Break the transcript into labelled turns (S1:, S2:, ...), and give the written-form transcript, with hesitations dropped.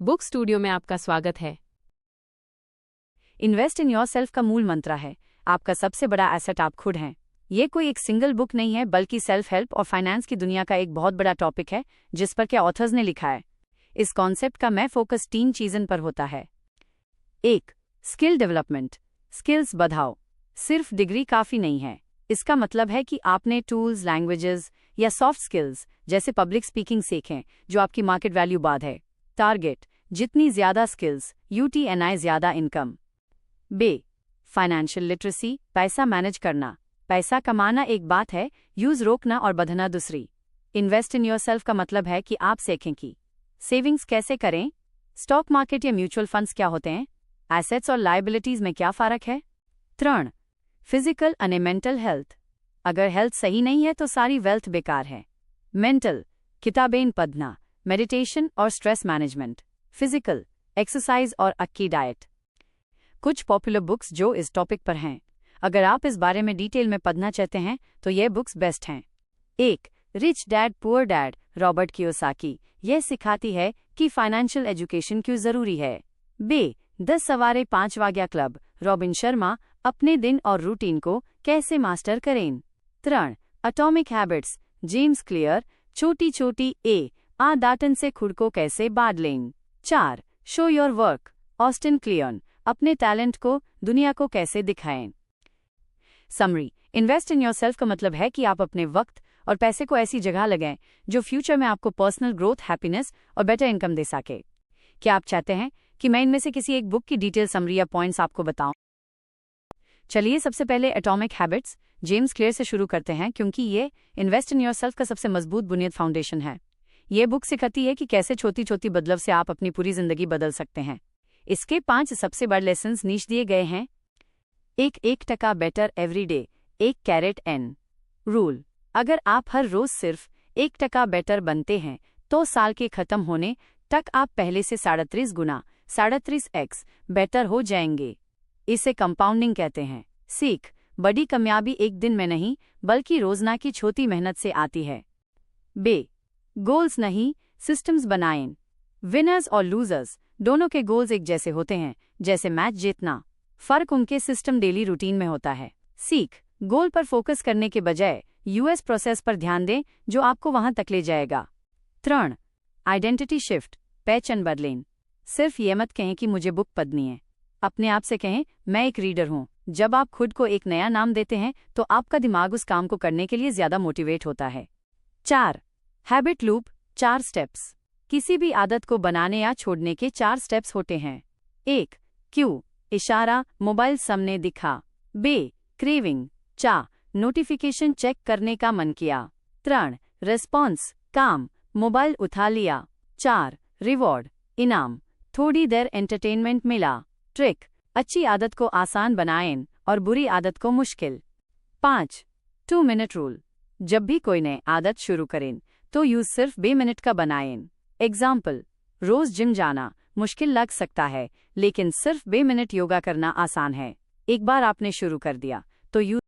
S1: Book studio में आपका स्वागत है।
S2: इन्वेस्ट इन योरसेल्फ का मूल मंत्र है, आपका सबसे बड़ा एसेट आप खुद हैं। ये कोई एक सिंगल बुक नहीं है, बल्कि सेल्फ हेल्प और फाइनेंस की दुनिया का एक बहुत बड़ा टॉपिक है जिस पर क्या ऑथर्स ने लिखा है। इस कॉन्सेप्ट का मैं फोकस 3 चीज़ों पर होता है। 1. Skill development. स्किल्स बढ़ाओ। सिर्फ डिग्री काफ़ी नहीं है। इसका मतलब है कि आपने टूल्स, लैंग्वेजेस या सॉफ्ट स्किल्स जैसे पब्लिक स्पीकिंग सीखें जो आपकी मार्केट वैल्यू बाद है। टारगेट: जितनी ज़्यादा स्किल्स UTNI ज़्यादा इनकम। बे. Financial literacy. पैसा मैनेज करना। पैसा कमाना एक बात है, यूज रोकना और बढ़ना दूसरी। इन्वेस्ट इन योरसेल्फ का मतलब है कि आप सीखें कि सेविंग्स कैसे करें, स्टॉक मार्केट या म्यूचुअल फंड्स क्या होते हैं, एसेट्स और लायबिलिटीज में क्या फ़र्क है। 3. फिजिकल और मेंटल हेल्थ। अगर हेल्थ सही नहीं है तो सारी वेल्थ बेकार है। मेंटल: किताबें पढ़ना, मेडिटेशन और स्ट्रेस मैनेजमेंट। फिजिकल: एक्सरसाइज और अच्छी डाइट। कुछ पॉपुलर बुक्स जो इस टॉपिक पर हैं, अगर आप इस बारे में डिटेल में पढ़ना चाहते हैं तो ये बुक्स बेस्ट हैं। 1. Rich dad poor dad, Robert Kiyosaki. यह सिखाती है कि फाइनेंशियल एजुकेशन क्यों ज़रूरी है। बे. 10 सवारे 5 वाग्या क्लब, रॉबिन शर्मा। अपने दिन और रूटीन को कैसे मास्टर करें। 3. Atomic habits, James Clear. छोटी छोटी आदतों से खुद को कैसे बदलें। 4. Show your work, Austin Kleon. अपने टैलेंट को दुनिया को कैसे दिखाएं। समरी: इन्वेस्ट इन योरसेल्फ का मतलब है कि आप अपने वक्त और पैसे को ऐसी जगह लगाएं जो फ्यूचर में आपको पर्सनल ग्रोथ, हैप्पीनेस और बेटर इनकम दे सके। क्या आप चाहते हैं कि मैं इनमें से किसी एक बुक की डिटेल समरी या पॉइंट्स आपको बताऊं? चलिए सबसे पहले एटॉमिक हैबिट्स, जेम्स क्लियर से शुरू करते हैं, क्योंकि ये इन्वेस्ट इन योरसेल्फ का सबसे मजबूत बुनियाद फाउंडेशन है। ये बुक सिखाती है कि कैसे छोटी छोटी बदलाव से आप अपनी पूरी जिंदगी बदल सकते हैं। इसके 5 सबसे बड़े लेसन्स नीचे दिए गए हैं। 1% बेटर एवरी डे, 1 रूल। अगर आप हर रोज सिर्फ 1% बेटर बनते हैं तो साल के खत्म होने तक आप पहले से 37 गुना 37x बेटर हो जाएंगे। इसे कंपाउंडिंग कहते हैं। सीख: बड़ी कामयाबी एक दिन में नहीं बल्कि रोजना की छोटी मेहनत से आती है। बे. गोल्स नहीं, सिस्टम्स बनाएं। विनर्स और लूजर्स दोनों के गोल्स एक जैसे होते हैं, जैसे मैच जीतना। फर्क उनके सिस्टम डेली रूटीन में होता है। सीख: गोल पर फोकस करने के बजाय US प्रोसेस पर ध्यान दें जो आपको वहां तक ले जाएगा। 3. आइडेंटिटी शिफ्ट, पहचान बदलें। सिर्फ ये मत कहें कि मुझे बुक पढ़नी है, अपने आप से कहें मैं एक रीडर हूं। जब आप खुद को एक नया नाम देते हैं तो आपका दिमाग उस काम को करने के लिए ज्यादा मोटिवेट होता है। 4. Habit loop, 4 steps. किसी भी आदत को बनाने या छोड़ने के 4 स्टेप्स होते हैं। 1. क्यू, इशारा, मोबाइल सामने दिखा। बे. क्रेविंग, चाह, नोटिफिकेशन चेक करने का मन किया। 3. रिस्पॉन्स, काम, मोबाइल उठा लिया। 4. रिवॉर्ड, इनाम, थोड़ी देर एंटरटेनमेंट मिला। ट्रिक: अच्छी आदत को आसान बनाएं और बुरी आदत को मुश्किल। 5. 2 मिनट रूल। जब भी कोई नई आदत शुरू करें तो यूज सिर्फ 2 मिनट का बनाएं। एग्जाम्पल: रोज जिम जाना मुश्किल लग सकता है, लेकिन सिर्फ 2 मिनट योगा करना आसान है। एक बार आपने शुरू कर दिया तो यूज